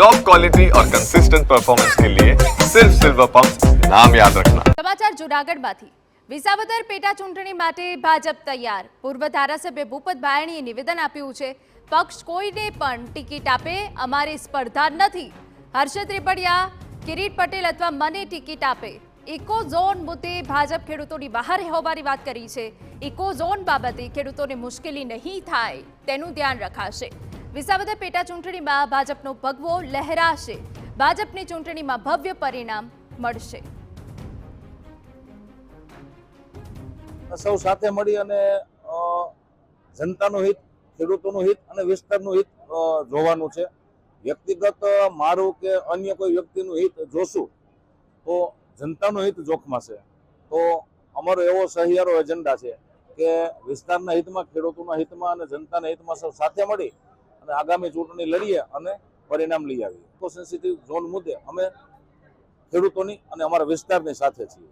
Top quality और consistent performance के लिए सिर्फ सिल्वर पंप नाम याद रखना। સમાચાર જૂનાગઢમાંથી વિસાવદર પેટા ચૂંટણી માટે ભાજપ તૈયાર। પૂર્વ ધારાસભ્ય ભૂપત ભાયણીએ નિવેદન આપ્યું છે, પક્ષ કોઈને પણ ટિકિટ આપે, અમારી સ્પર્ધા નથી। હર્ષદ રેપડિયા, કિરીટ પટેલ અથવા મને ટિકિટ આપે। ઇકો ઝોન મુદ્દે ભાજપ ખેડૂતોની બહાર હોવાની વાત કરી છે। ઇકો ઝોન બાબતે ખેડૂતોને મુશ્કેલી નહીં થાય તેનું ધ્યાન રખાશે। વિસાવદર પેટા ચૂંટણીમાં ભાજપનો ભગવો લહેરાશે। ભાજપની ચૂંટણીમાં ભવ્ય પરિણામ મળશે। સૌ સાથે મળી અને જનતાનું હિત, ખેડૂતોનું હિત અને વિસ્તારનું હિત જોવાનું છે। વ્યક્તિગત મારું કે અન્ય કોઈ વ્યક્તિનું હિત જોશું તો જનતાનું હિત જોખમાં છે। તો અમારો એવો સહિયારો એજન્ડા છે કે વિસ્તારના હિતમાં, ખેડૂતોના હિતમાં અને જનતાના હિતમાં સૌ સાથે મળી અને આગામી ચૂંટણી લડીએ અને પરિણામ લઈ આવીએ। ઇકો સેન્સિટિવ ઝોન મુદ્દે અમે ખેડૂતોની અને અમારા વિસ્તારની સાથે છીએ।